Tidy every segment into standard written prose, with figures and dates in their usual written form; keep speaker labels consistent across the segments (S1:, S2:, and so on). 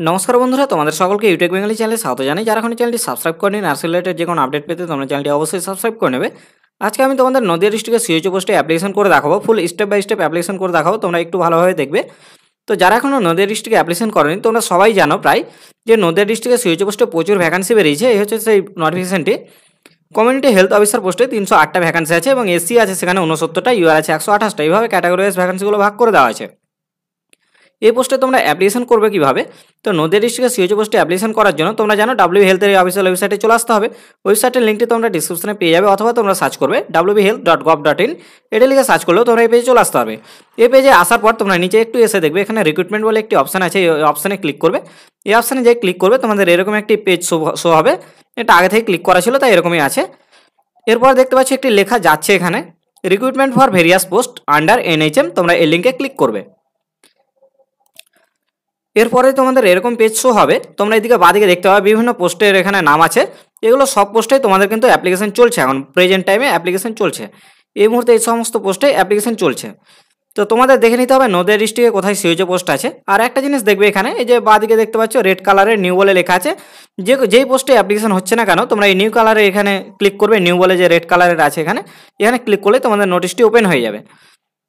S1: নমস্কার বন্ধুরা, তোমাদের সকলকে ইউটেক বেঙ্গলি চ্যানেলে স্বাগত জানাই। যারা এখন চ্যানেলটি সাবস্ক্রাইব করেনি, নার্সিং রিলেটেড যে কোনো আপডেট পেতে তোমরা চ্যানেলটি অবশ্যই সাবস্ক্রাইব করে নেবে। আজকে আমি তোমাদের নদিয়া ডিস্ট্রিক্টের সিএইচও পোস্টে অ্যাপ্লিকেশন করে দেখাবো, full step by step application করে দেখাবো, তোমরা একটু ভালোভাবে দেখবে। তো যারা এখনও নদিয়া ডিস্ট্রিক্টে অ্যাপ্লিকেশন করেনি, তোমরা সবাই জানো প্রায় যে নদিয়া ডিস্ট্রিক্টের সিএইচও পোস্টে প্রচুর ভ্যাকান্সি বেরিয়েছে। এই হচ্ছে সেই নোটিফিকেশনটি। কমিউনিটি হেলথ অফিসার পোস্টে 308টা ভ্যাকান্সি আছে এবং এসসি আছে সেখানে 69টা, ইউআর আছে 128টা। এইভাবে ক্যাটাগরি ওয়াইজ ভ্যাকান্সিগুলো ভাগ করে দেওয়া আছে। এই পোস্টে তোমরা অ্যাপ্লিকেশন করবে কিভাবে? তো নদিয়া ডিস্ট্রিক্টের সিএইচও পোস্টে অ্যাপ্লিকেশন করার জন্য তোমরা জানো ডাব্লিউ হেলথের এই অফিসিয়াল ওয়েবসাইটে চলে আসতে হবে। ওয়েবসাইটের লিঙ্কটি তোমরা ডিসক্রিপশনে পেয়ে যাবে, অথবা তোমরা সার্চ করবে www.health.gov.in, এটা লিখে সার্চ করলেও তোমরা এই পেজে চলে আসতে হবে। এই পেজে আসার পর তোমরা নিচে একটু এসে দেখবে এখানে রিক্রুটমেন্ট বলে একটি অপশান আছে। এই অপশানে ক্লিক করবে। এই অপশানে যে ক্লিক করবে তোমাদের এরকম একটি পেজ শো হবে। এটা আগে থেকে ক্লিক করা ছিল, তাই এরকমই আছে। এরপর দেখতে পাচ্ছি একটি লেখা যাচ্ছে এখানে recruitment for various post under NHM, তোমরা এই লিঙ্কে ক্লিক করবে। এরপরে তোমাদের এরকম পেজ শো হবে। তোমরা এদিকে বাদিকে দেখতে পাবে বিভিন্ন পোস্টের এখানে নাম আছে। এগুলো সব পোস্টে তোমাদের কিন্তু অ্যাপ্লিকেশন চলছে, এখন প্রেজেন্ট টাইমে অ্যাপ্লিকেশন চলছে। এই মুহূর্তে এই সমস্ত পোস্টে অ্যাপ্লিকেশন চলছে। তো তোমাদের দেখে নিতে হবে নদিয়া ডিস্ট্রিক্টে কোথায় সিএইচও পোস্ট আছে। আর একটা জিনিস দেখবে এখানে, এই যে বাদিকে দেখতে পাচ্ছ রেড কালারের নিউ বলে লেখা আছে। যেই পোস্টে অ্যাপ্লিকেশন হচ্ছে না কেন, তোমরা এই নিউ কালারে এখানে ক্লিক করবে। নিউ বলে যে রেড কালারের আছে এখানে ক্লিক করলে তোমাদের নোটিশটি ওপেন হয়ে যাবে।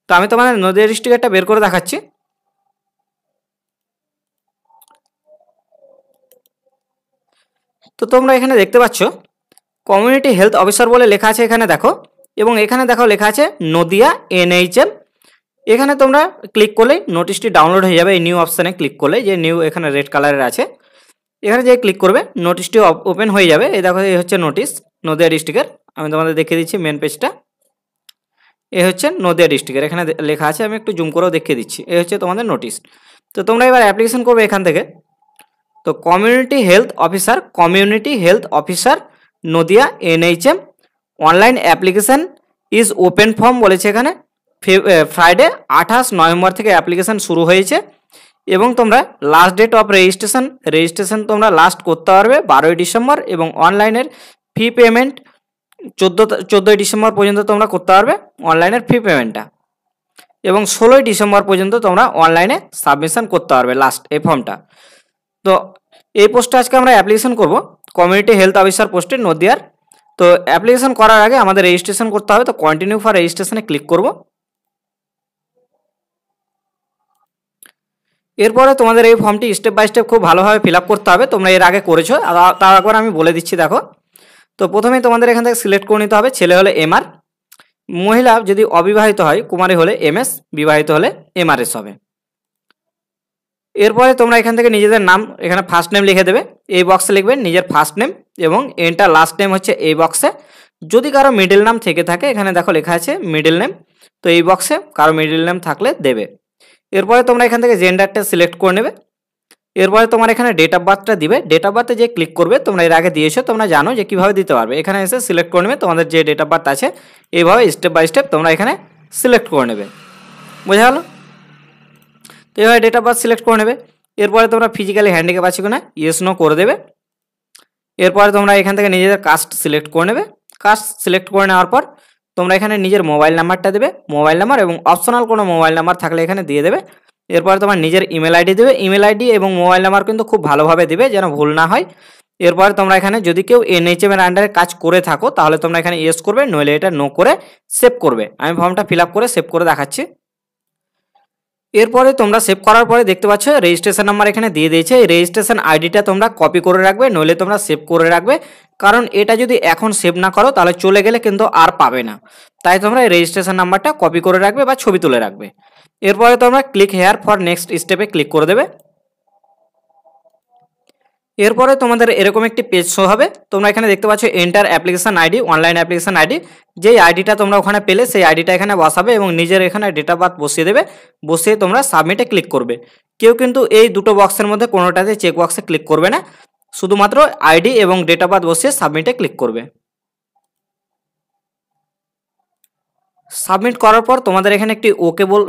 S1: তো আমি তোমাদের নদিয়া ডিস্ট্রিক্টটা বের করে দেখাচ্ছি। তো তোমরা এখানে দেখতে পাচ্ছ কমিউনিটি হেলথ অফিসার বলে লেখা আছে এখানে দেখো, এবং এখানে দেখো লেখা আছে নদিয়া এনএইচএম। এখানে তোমরা ক্লিক করলেই নোটিশটি ডাউনলোড হয়ে যাবে। এই নিউ অপশানে ক্লিক করলে, যে নিউ এখানে রেড কালারের আছে, এখানে যে ক্লিক করবে নোটিশটি ওপেন হয়ে যাবে। এই দেখো এই হচ্ছে নোটিশ নদিয়া ডিস্ট্রিক্টের। আমি তোমাদের দেখিয়ে দিচ্ছি মেন পেজটা। এই হচ্ছে নদিয়া ডিস্ট্রিক্টের, এখানে লেখা আছে। আমি একটু জুম করেও দেখিয়ে দিচ্ছি। এই হচ্ছে তোমাদের নোটিশ। তো তোমরা এবার অ্যাপ্লিকেশন করবে এখান থেকে। তো community health officer Nadia NHM online application is open form বলেছে এখানে। ফ্রাইডে 28 নভেম্বর থেকে অ্যাপ্লিকেশান শুরু হয়েছে এবং তোমরা লাস্ট ডেট অফ রেজিস্ট্রেশন তোমরা লাস্ট করতে পারবে 12ই ডিসেম্বর, এবং অনলাইনের ফি পেমেন্ট 14ই ডিসেম্বর পর্যন্ত তোমরা করতে পারবে অনলাইনের ফি পেমেন্টটা, এবং 16ই ডিসেম্বর পর্যন্ত তোমরা অনলাইনে সাবমিশন করতে পারবে লাস্ট এই ফর্মটা। তো এই পোস্টে আজকে আমরা অ্যাপ্লিকেশন করব কমিউনিটি হেলথ অফিসার পোস্টে নদিয়ার। তো অ্যাপ্লিকেশন করার আগে আমাদের রেজিস্ট্রেশন করতে হবে। তো কন্টিনিউ ফর রেজিস্ট্রেশনে ক্লিক করব। এরপরে তোমাদের এই ফর্মটি স্টেপ বাই স্টেপ খুব ভালোভাবে ফিল আপ করতে হবে। তোমরা এর আগে করেছো, তাও একবার আমি বলে দিচ্ছি দেখো। তো প্রথমে তোমাদের এখান থেকে সিলেক্ট করে নিতে হবে। ছেলে হলে এমআর, মহিলা যদি অবিবাহিত হয় কুমারী হলে এমএস, বিবাহিত হলে এমআরএস হবে। এরপরে তোমরা এখান থেকে নিজেদের নাম এখানে ফার্স্ট নেম লিখে দেবে। এই বক্সে লিখবে নিজের ফার্স্ট নেম এবং এন্টার লাস্ট নেম হচ্ছে এই বক্সে। যদি কারো মিডল নাম থেকে থাকে, এখানে দেখো লেখা আছে মিডল নেম, তো এই বক্সে কারো মিডল নেম থাকলে দেবে। এরপরে তোমরা এখান থেকে জেন্ডারটা সিলেক্ট করে নেবে। এরপরে তোমার এখানে ডেট অফ বার্থটা দিবে। ডেট অফ বার্থে যে ক্লিক করবে, তোমরা এর আগে দিয়েছো, তোমরা জানো যে কীভাবে দিতে পারবে। এখানে এসে সিলেক্ট করে নেবে তোমাদের যে ডেট অফ বার্থ আছে। এইভাবে স্টেপ বাই স্টেপ তোমরা এখানে সিলেক্ট করে নেবে। বোঝা গেল? তো এইভাবে ডেট অফ বার্থ সিলেক্ট করে নেবে। এরপরে তোমরা ফিজিক্যালি হ্যান্ডিক্যাপ আছে কিনা ইয়েস নো করে দেবে। এরপরে তোমরা এখান থেকে নিজেদের কাস্ট সিলেক্ট করে নেবে। কাস্ট সিলেক্ট করে নেওয়ার পর তোমরা এখানে নিজের মোবাইল নাম্বারটা দেবে, মোবাইল নাম্বার এবং অপশনাল কোনো মোবাইল নাম্বার থাকলে এখানে দিয়ে দেবে। এরপরে তোমার নিজের ইমেল আইডি দেবে। ইমেল আইডি এবং মোবাইল নাম্বার কিন্তু খুব ভালোভাবে দেবে, যেন ভুল না হয়। এরপরে তোমরা এখানে যদি কেউ এনএইচএম এর আন্ডারে কাজ করে থাকো, তাহলে তোমরা এখানে ইয়েস করবে, নইলে এটা নো করে সেভ করবে। আমি ফর্মটা ফিল আপ করে সেভ করে দেখাচ্ছি। এরপরে তোমরা সেভ করার পরে দেখতে পাচ্ছ রেজিস্ট্রেশন নাম্বার এখানে দিয়ে দিয়েছে। এই রেজিস্ট্রেশন আইডিটা তোমরা কপি করে রাখবে, নইলে তোমরা সেভ করে রাখবে, কারণ এটা যদি এখন সেভ না করো তাহলে চলে গেলে কিন্তু আর পাবে না। তাই তোমরা এই রেজিস্ট্রেশন নাম্বারটা কপি করে রাখবে বা ছবি তুলে রাখবে। এরপরে তোমরা ক্লিক হেয়ার ফর নেক্সট স্টেপে ক্লিক করে দেবে। এরপরে তোমাদের এরকম একটি পেজ শো হবে। তোমরা এখানে দেখতে পাচ্ছ enter application ID, online application ID. যেই আইডিটা তোমরা ওখানে পেলে সেই আইডিটা এখানে বসাবে এবং নিজের এখানে ডেট অফ বার্থ বসিয়ে দেবে। বসিয়ে তোমরা সাবমিটে ক্লিক করবে। কেউ কিন্তু এই দুটো বক্সের মধ্যে কোনোটাতে চেক বক্সে ক্লিক করবে না, শুধুমাত্র আইডি এবং ডেট অফ বার্থ বসিয়ে সাবমিটে ক্লিক করবে। সাবমিট করার পর তোমাদের এখানে একটি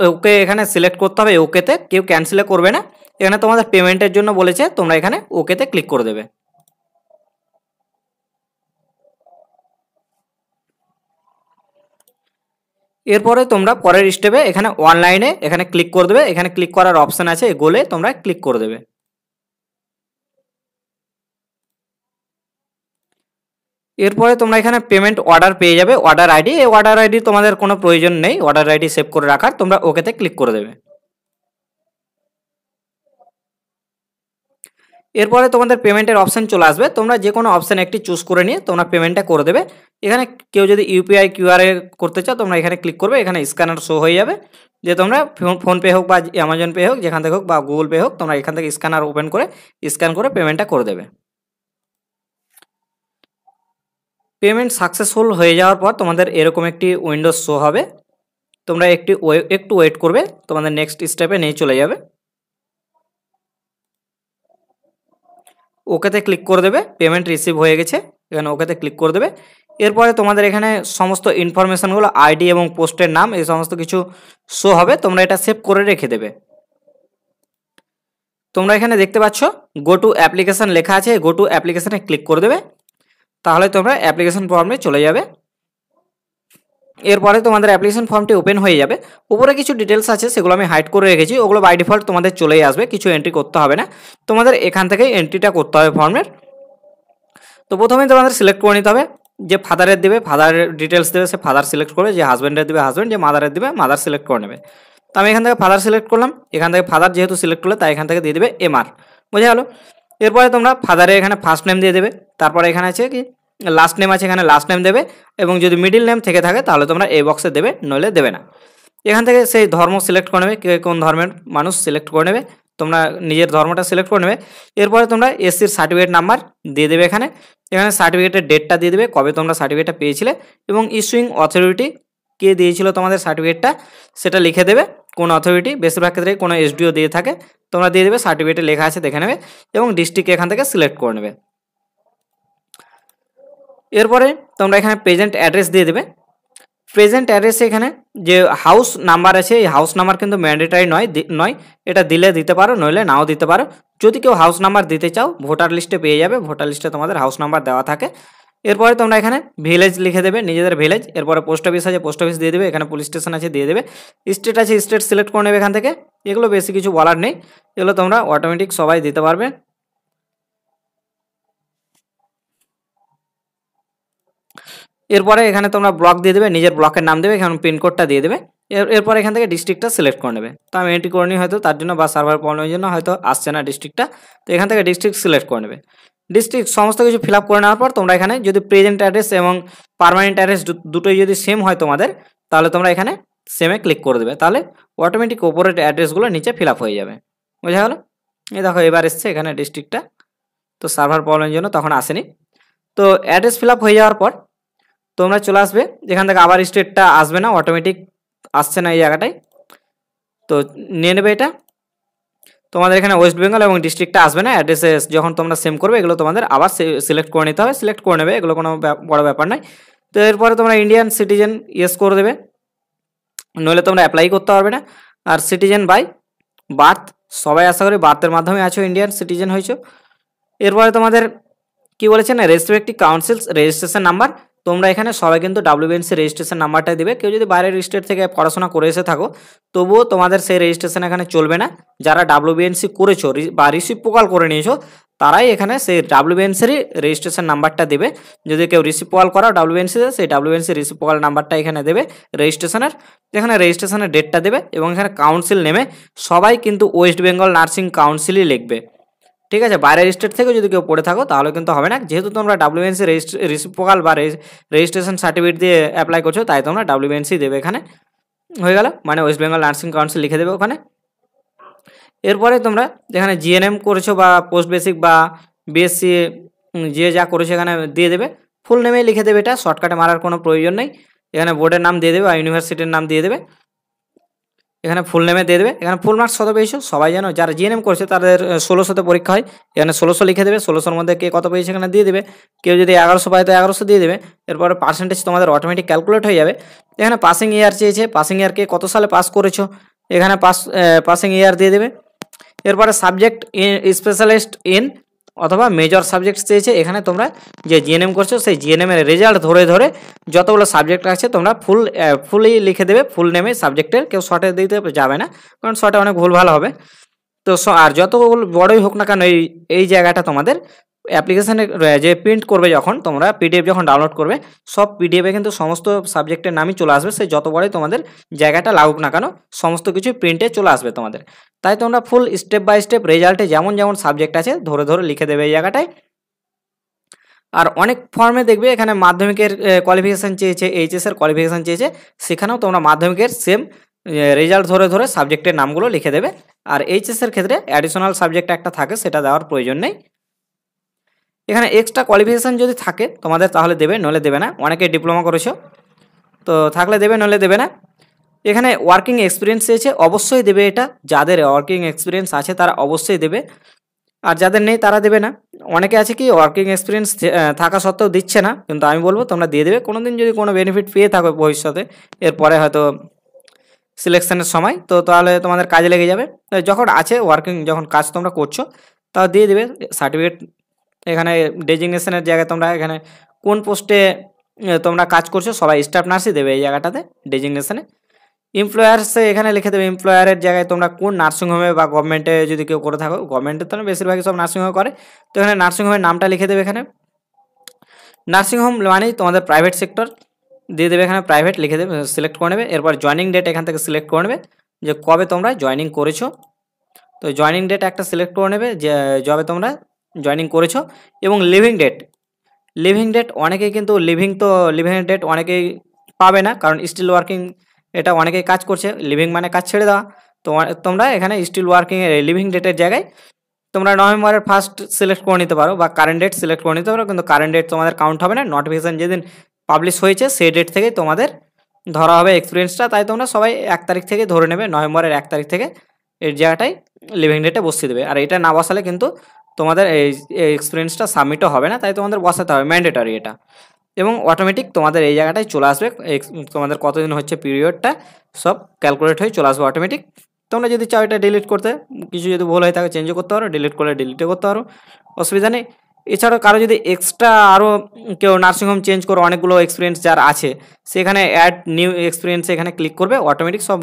S1: ওকে এখানে সিলেক্ট করতে হবে। ওকেতে কেউ ক্যান্সেলে করবে না। এখানে তোমাদের পেমেন্টের জন্য বলেছে, তোমরা এখানে ওকেতে ক্লিক করে দেবে। এরপরে তোমরা পরের স্টেপে এখানে অনলাইনে এখানে ক্লিক করে দেবে। এখানে ক্লিক করার অপশান আছে, গোলে তোমরা ক্লিক করে দেবে। এরপরে তোমরা এখানে পেমেন্ট অর্ডার পেয়ে যাবে, অর্ডার আইডি। এই অর্ডার আইডি তোমাদের কোনো প্রয়োজন নেই অর্ডার আইডি সেভ করে রাখার, তোমরা ওকেতে ক্লিক করে দেবে। এরপরে তোমাদের পেমেন্টের অপশান চলে আসবে, তোমরা যে কোনো অপশান একটি চুজ করে নিয়ে তোমরা পেমেন্টটা করে দেবে। এখানে কেউ যদি ইউপিআই কিউআরে করতে চাও তোমরা এখানে ক্লিক করবে, এখানে স্ক্যানার শো হয়ে যাবে যে তোমরা ফোনপে হোক বা অ্যামাজন পে হোক যেখান থেকে হোক বা গুগল পে হোক তোমরা এখান থেকে স্ক্যানার ওপেন করে স্ক্যান করে পেমেন্টটা করে দেবে। পেমেন্ট সাকসেসফুল হয়ে যাওয়ার পর তোমাদের এরকম একটি উইন্ডোজ শো হবে, তোমরা একটু ওয়েট করবে, তোমাদের নেক্সট স্টেপে নিয়ে চলে যাবে। ওকেতে ক্লিক করে দেবে, পেমেন্ট রিসিভ হয়ে গেছে, এখানে ওকেতে ক্লিক করে দেবে। এরপরে তোমাদের এখানে সমস্ত ইনফরমেশনগুলো আইডি এবং পোস্টের নাম এই সমস্ত কিছু শো হবে, তোমরা এটা সেভ করে রেখে দেবে। তোমরা এখানে দেখতে পাচ্ছ গো টু অ্যাপ্লিকেশান লেখা আছে, গো টু অ্যাপ্লিকেশানে ক্লিক করে দেবে, তাহলে তোমরা অ্যাপ্লিকেশন ফর্মে চলে যাবে। এরপরে তোমাদের অ্যাপ্লিকেশন ফর্মটি ওপেন হয়ে যাবে। উপরে কিছু ডিটেলস আছে সেগুলো আমি হাইড করে রেখেছি, ওগুলো বাই ডিফল্ট তোমাদের চলেই আসবে, কিছু এন্ট্রি করতে হবে না, তোমাদের এখান থেকেই এন্ট্রিটা করতে হবে ফর্মের। তো প্রথমেই তোমাদের সিলেক্ট করে নিতে হবে, যে ফাদারের দেবে ফাদারের ডিটেলস দেবে সে ফাদার সিলেক্ট করবে, যে হাজব্যান্ডের দেবে হাজব্যান্ড, যে মাদারের দেবে মাদার সিলেক্ট করে নেবে। তো আমি এখান থেকে ফাদার সিলেক্ট করলাম, এখান থেকে ফাদার যেহেতু সিলেক্ট করলে তাই এখান থেকে দিয়ে দেবে এমআর, বোঝা গেল। এরপরে তোমরা ফাদারের এখানে ফার্স্ট নেম দিয়ে দেবে, তারপরে এখানে আছে কি লাস্ট নেম আছে, এখানে লাস্ট নেম দেবে, এবং যদি মিডিল নেম থেকে থাকে তাহলে তোমরা এই বক্সে দেবে, নইলে দেবে না। এখান থেকে সেই ধর্ম সিলেক্ট করে নেবে, কে কোন ধর্মের মানুষ সিলেক্ট করে নেবে, তোমরা নিজের ধর্মটা সিলেক্ট করে নেবে। এরপরে তোমরা এসসির সার্টিফিকেট নাম্বার দিয়ে দেবে, এখানে এখানে সার্টিফিকেটের ডেটটা দিয়ে দেবে, কবে তোমরা সার্টিফিকেটটা পেয়েছিলে, এবং ইস্যুইং অথরিটি কে দিয়েছিল তোমাদের সার্টিফিকেটটা সেটা লিখে দেবে, কোন অথরিটি, বেশিরভাগ ক্ষেত্রে কোনো এসডিও দিয়ে থাকে, তোমরা দিয়ে দেবে, সার্টিফিকেটে লেখা আছে দেখে নেবে, এবং ডিস্ট্রিক্ট এখান থেকে সিলেক্ট করে নেবে। এরপরে তোমরা এখানে প্রেজেন্ট অ্যাড্রেস দিয়ে দেবে। প্রেজেন্ট অ্যাড্রেসে এখানে যে হাউস নাম্বার আছে এই হাউস নাম্বার কিন্তু ম্যান্ডেটারি নয়, এটা দিলে দিতে পারো নইলে নাও দিতে পারো। যদি কেউ হাউস নাম্বার দিতে চাও ভোটার লিস্টে পেয়ে যাবে, ভোটার লিস্টে তোমাদের হাউস নাম্বার দেওয়া থাকে। এরপরে তোমরা এখানে ভিলেজ লিখে দেবে, নিজেদের ভিলেজ। এরপরে পোস্ট অফিস আছে পোস্ট অফিস দিয়ে দেবে, এখানে পুলিশ স্টেশন আছে দিয়ে দেবে, স্টেট আছে স্টেট সিলেক্ট করে নেবে এখান থেকে। এগুলো বেশি কিছু বলার নেই, এগুলো তোমরা অটোমেটিক সবাই দিতে পারবে। এরপরে এখানে তোমরা ব্লক দিয়ে দেবে, নিজের ব্লকের নাম দেবে, এখানে পিনকোডটা দিয়ে দেবে। এরপর এখান থেকে ডিস্ট্রিক্টটা সিলেক্ট করে নেবে। তো আমি এন্ট্রি করে নিই হয়তো তার জন্য, বা সার্ভার প্রবলেমের জন্য হয়তো আসছে না ডিস্ট্রিক্টটা, তো এখান থেকে ডিস্ট্রিক্ট সিলেক্ট করে নেবে। ডিস্ট্রিক্ট সমস্ত কিছু ফিল আপ করে নেওয়ার পর তোমরা এখানে যদি প্রেজেন্ট অ্যাড্রেস এবং পার্মানেন্ট অ্যাড্রেস দুটোই যদি সেম হয় তোমাদের, তাহলে তোমরা এখানে সেমে ক্লিক করে দেবে, তাহলে অটোমেটিক ওপরের অ্যাড্রেসগুলো নিচে ফিল আপ হয়ে যাবে, বোঝা গেল। এই দেখো এবার এসছে এখানে ডিস্ট্রিক্টটা, তো সার্ভার প্রবলেমের জন্য তখন আসেনি। তো অ্যাড্রেস ফিল আপ হয়ে যাওয়ার পর তোমরা চলে আসবে, এখান থেকে আবার স্টেটটা আসবে না, অটোমেটিক আসছে না এই জায়গাটায়, তো নিয়ে নেবে এটা। তোমাদের এখানে ওয়েস্ট বেঙ্গল এবং ডিস্ট্রিক্টটা আসবে না, অ্যাড্রেসে যখন তোমরা সেম করবে এগুলো তোমাদের আবার সিলেক্ট করে নিতে হবে, সিলেক্ট করে নেবে, এগুলো কোনো বড় ব্যাপার নয়। তো এরপরে তোমরা ইন্ডিয়ান সিটিজেন ইয়েস করে দেবে, নইলে তোমরা অ্যাপ্লাই করতে পারবে না। আর সিটিজেন বাই বার্থ, সবাই আশা করি বার্থের মাধ্যমে আছো ইন্ডিয়ান সিটিজেন হয়েছো। এরপরে তোমাদের কি বলেছেন রেসপেক্টিভ কাউন্সিলস রেজিস্ট্রেশন নাম্বার, তোমরা এখানে সবাই কিন্তু ডাব্লিউবিএনসি রেজিস্ট্রেশন নাম্বারটা দিবে। কেউ যদি বাইরের স্টেট থেকে পড়াশোনা করে এসে থাকো তবুও তোমাদের সেই রেজিস্ট্রেশন এখানে চলবে না, যারা ডাব্লিউবিএনসি করেছো বা রিসিপ্রোকাল করে নিয়েছো তারাই এখানে সেই ডাব্লিউবিএনসিরই রেজিস্ট্রেশন নাম্বারটা দেবে। যদি কেউ রিসিপ্রোকাল করাও ডাব্লিউবিএনসিতে সেই ডাব্লিউবিএনসি রিসিপ্রোকাল নাম্বারটা এখানে দেবে রেজিস্ট্রেশনের, এখানে রেজিস্ট্রেশনের ডেটটা দেবে, এবং এখানে কাউন্সিল নেমে সবাই কিন্তু ওয়েস্ট বেঙ্গল নার্সিং কাউন্সিলই লিখবে, ঠিক আছে। বাইরের স্টেট থেকে যদি কেউ পড়ে থাকো তাহলে কিন্তু হবে না, যেহেতু তোমরা ডাব্লিউবিএনসি রিসিপ্রোকাল বা রেজিস্ট্রেশন সার্টিফিকেট দিয়ে অ্যাপ্লাই করছো তাই তোমরা ডাব্লিউবিএনসি দেবে এখানে, হয়ে গেল, মানে ওয়েস্ট বেঙ্গল নার্সিং কাউন্সিল লিখে দেবে ওখানে। এরপরে তোমরা যেখানে জিএনএম করেছো বা পোস্ট বেসিক বা বিএসসি যে যা করেছো এখানে দিয়ে দেবে, ফুল নেমে লিখে দেবে, এটা শর্টকাটে মারার কোনো প্রয়োজন নেই। এখানে বোর্ডের নাম দিয়ে দেবে বা ইউনিভার্সিটির নাম দিয়ে দেবে, এখানে ফুল নেমে দিয়ে দেবে। এখানে ফুল মার্কস কত পেয়েছো সবাই জানো, যারা জিএনএম করছে তাদের 1600তে পরীক্ষা হয়, এখানে 1600 লিখে দেবে, 1600-র মধ্যে কে কত পেয়েছে এখানে দিয়ে দেবে, কেউ যদি 1100 পায় তো 1100 দিয়ে দেবে। এরপরে পার্সেন্টেজ তোমাদের অটোমেটিক ক্যালকুলেট হয়ে যাবে। এখানে পাসিং ইয়ার চেয়েছে, পাসিং ইয়ার কে কত সালে পাস করেছো এখানে পাসিং ইয়ার দিয়ে দেবে। এরপরে সাবজেক্ট স্পেশালিস্ট ইন অথবা মেজর সাবজেক্ট চেয়েছে, এখানে তোমরা যে জিএনএম করছো সেই জিএনএমের রেজাল্ট ধরে ধরে যতগুলো সাবজেক্ট আছে তোমরা ফুলই লিখে দেবে, ফুল নেমে সাবজেক্টের, কেউ শর্টে দিতে যাবে না কারণ শর্টে অনেক ভুল ভালো হবে। তো আর যতগুলো বড়ই হোক না কেন এই জায়গাটা তোমাদের অ্যাপ্লিকেশানে যে প্রিন্ট করবে যখন তোমরা পিডিএফ যখন ডাউনলোড করবে সব পিডিএফে কিন্তু সমস্ত সাবজেক্টের নামই চলে আসবে, সেই যত বড়ই তোমাদের জায়গাটা লাগুক না কেন সমস্ত কিছু প্রিন্টে চলে আসবে তোমাদের। তাই তোমরা ফুল স্টেপ বাই স্টেপ রেজাল্টে যেমন যেমন সাবজেক্ট আছে ধরে ধরে লিখে দেবে এই জায়গাটায়। আর অনেক ফর্মে দেখবে এখানে মাধ্যমিকের কোয়ালিফিকেশান চেয়েছে, এইচএসের কোয়ালিফিকেশান চেয়েছে, সেখানেও তোমরা মাধ্যমিকের সেম রেজাল্ট ধরে ধরে সাবজেক্টের নামগুলো লিখে দেবে। আর এইচএসের ক্ষেত্রে অ্যাডিশনাল সাবজেক্ট একটা থাকে, সেটা দেওয়ার প্রয়োজন নেই। এখানে এক্সট্রা কোয়ালিফিকেশান যদি থাকে তোমাদের তাহলে দেবে, নইলে দেবে না। অনেকে ডিপ্লোমা করেছো তো থাকলে দেবে, নইলে দেবে না। এখানে ওয়ার্কিং এক্সপিরিয়েন্স চেয়েছে, অবশ্যই দেবে এটা। যাদের ওয়ার্কিং এক্সপিরিয়েন্স আছে তারা অবশ্যই দেবে, আর যাদের নেই তারা দেবে না। অনেকে আছে কি ওয়ার্কিং এক্সপিরিয়েন্স থাকা সত্ত্বেও দিচ্ছে না, কিন্তু আমি বলবো তোমরা দিয়ে দেবে। কোনো দিন যদি কোনো বেনিফিট পেয়ে থাকো ভবিষ্যতে, এরপরে হয়তো সিলেকশনের সময়, তো তাহলে তোমাদের কাজে লেগে যাবে। যখন আছে ওয়ার্কিং, যখন কাজ তোমরা করছো তাও দিয়ে দেবে সার্টিফিকেট। এখানে ডেজিগনেশনের জায়গায় তোমরা এখানে কোন পোস্টে তোমরা কাজ করছো, সবাই স্টাফ নার্সই দেবে এই জায়গাটাতে ডেজিগনেশনে। এমপ্লয়ার্সে এখানে লিখে দেবে এমপ্লয়ারের জায়গায় তোমরা কোন নার্সিংহোমে বা গভর্নমেন্টে যদি কেউ করে থাকো, গভর্নমেন্টের তো বেশিরভাগই সব নার্সিংহোমে করে, তো এখানে নার্সিংহোমের নামটা লিখে দেবে। এখানে নার্সিংহোম মানেই তোমাদের প্রাইভেট সেক্টর, দিয়ে দেবে এখানে প্রাইভেট লিখে দেবে, সিলেক্ট করে নেবে। এরপর জয়েনিং ডেট এখান থেকে সিলেক্ট করে নেবে যে কবে তোমরা জয়েনিং করেছো, তো জয়েনিং ডেট একটা সিলেক্ট করে নেবে যে যবে তোমরা জয়েনিং করেছো। এবং লিভিং ডেট অনেকেই কিন্তু লিভিং ডেট অনেকেই পাবে না, কারণ স্টিল ওয়ার্কিং এটা অনেকেই কাজ করছে, লিভিং মানে কাজ ছেড়ে দেওয়া। তো তোমরা এখানে স্টিল ওয়ার্কিংয়ের লিভিং ডেটের জায়গায় তোমরা নভেম্বরের 1 সিলেক্ট করে নিতে পারো, বা কারেন্ট ডেট সিলেক্ট করে নিতে পারো, কিন্তু কারেন্ট ডেট তোমাদের কাউন্ট হবে না। নোটিফিকেশান যেদিন পাবলিশ হয়েছে সেই ডেট থেকেই তোমাদের ধরা হবে এক্সপিরিয়েন্সটা। তাই তোমরা সবাই 1 তারিখ থেকে ধরে নেবে, নভেম্বরের 1 তারিখ থেকে এর জায়গাটায় লিভিং ডেটে বসিয়ে দেবে। আর এটা না বসালে কিন্তু তোমাদের এই এক্সপিরিয়েন্সটা সাবমিটও হবে না, তাই তোমাদের বসাতে হবে, ম্যান্ডেটরি এটা। এবং অটোমেটিক তোমাদের এই জায়গাটায় চলে আসবে তোমাদের কতদিন হচ্ছে পিরিয়ডটা, সব ক্যালকুলেট হয়ে চলে আসবে অটোমেটিক। তোমরা যদি চাও এটা ডিলিট করতে, কিছু যদি ভুল হয়ে থাকে চেঞ্জও করতে পারো, ডিলিট করলে ডিলিটও করতে পারো, অসুবিধা নেই। এছাড়াও কারো যদি এক্সট্রা আরও কেউ নার্সিংহোম চেঞ্জ করে অনেকগুলো এক্সপিরিয়েন্স যার আছে, সেখানে অ্যাড নিউ এক্সপিরিয়েন্সে এখানে ক্লিক করবে, অটোমেটিক সব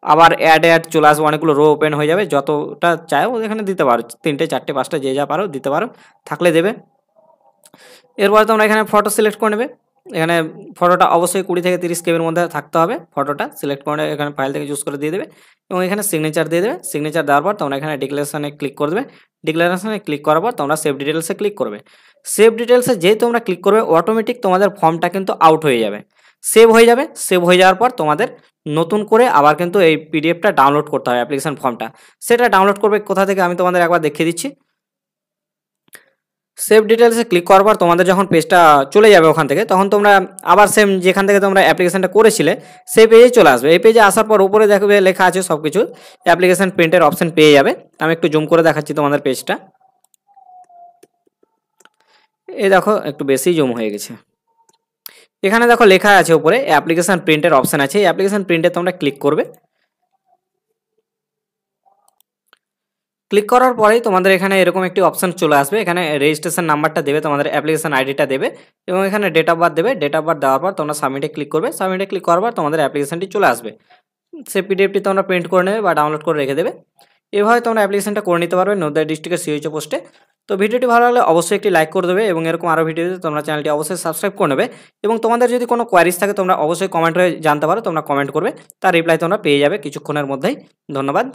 S1: আবার অ্যাড চলে আসবে, অনেকগুলো রো ওপেন হয়ে যাবে। যতটা চাও এখানে দিতে পারো, 3টে 4টে 5টা যে যা পারো দিতে পারো, থাকলে দেবে। এরপরে তোমরা এখানে ফটো সিলেক্ট করে নেবে। এখানে ফটোটা অবশ্যই 20 থেকে 30 কেবির মধ্যে থাকতে হবে। ফটোটা সিলেক্ট করে এখানে ফাইল থেকে চুজ করে দিয়ে দেবে, এবং এখানে সিগনেচার দিয়ে দেবে। সিগনেচার দেওয়ার পর তোমরা এখানে ডিক্লারেশনে ক্লিক করে দেবে। ডিক্লারেশনে ক্লিক করার পর তোমরা সেভ ডিটেলসে ক্লিক করবে। সেভ ডিটেলসে যেই তোমরা ক্লিক করবে অটোমেটিক তোমাদের ফর্মটা কিন্তু আউট হয়ে যাবে, সেভ হয়ে যাবে। সেভ হয়ে যাওয়ার পর তোমাদের নতুন করে আবার কিন্তু এই পিডিএফটা ডাউনলোড করতে হবে, অ্যাপ্লিকেশন ফর্মটা। সেটা ডাউনলোড করবে কোথা থেকে আমি তোমাদের একবার দেখিয়ে দিচ্ছি। সেভ ডিটেলসে ক্লিক করার পর তোমাদের যখন পেজটা চলে যাবে ওখান থেকে, তখন তোমরা আবার সেম যেখান থেকে তোমরা অ্যাপ্লিকেশনটা করেছিলে সেই পেজে চলে আসবে। এই পেজে আসার পর উপরে দেখবে লেখা আছে সব কিছু, অ্যাপ্লিকেশন প্রিন্টের অপশন পেয়ে যাবে। আমি একটু জুম করে দেখাচ্ছি তোমাদের পেজটা। এই দেখো একটু বেশি জুম হয়ে গেছে। এখানে দেখো লেখা আছে উপরে অ্যাপ্লিকেশন প্রিন্টের অপশন আছে, এই অ্যাপ্লিকেশন প্রিন্টে তোমরা ক্লিক করবে। ক্লিক করার পরেই তোমাদের এখানে এরকম একটি অপশন চলে আসবে। এখানে রেজিস্ট্রেশন নাম্বারটা দেবে, তোমাদের অ্যাপ্লিকেশন আইডিটা দেবে, এবং এখানে ডেট অফ বার্থ দেবে। ডেট অফ বার্থ দেওয়ার পর তোমরা সাবমিটে ক্লিক করবে। সাবমিটে ক্লিক করার পর তোমাদের অ্যাপ্লিকেশনটি চলে আসবে। সেই পিডিএফটি তোমরা প্রিন্ট করে নেবে বা ডাউনলোড করে রেখে দেবে। এভাবে তোমরা অ্যাপ্লিকেশনটা করে নিতে পারবে নদিয়া ডিস্ট্রিক্টের সিএইচও পোস্টে। তো ভিডিওটি ভালো লাগলে অবশ্যই একটি লাইক করে দেবে, এবং এরকম আরও ভিডিওতে তোমরা চ্যানেলটি অবশ্যই সাবস্ক্রাইব করে নেবে। এবং তোমাদের যদি কোনো কোয়ারিজ থাকে তোমরা অবশ্যই কমেন্ট হয়ে জানতে পারো, তোমরা কমেন্ট করবে, তার রিপ্লাই তোমরা পেয়ে যাবে কিছুক্ষণের মধ্যেই। ধন্যবাদ।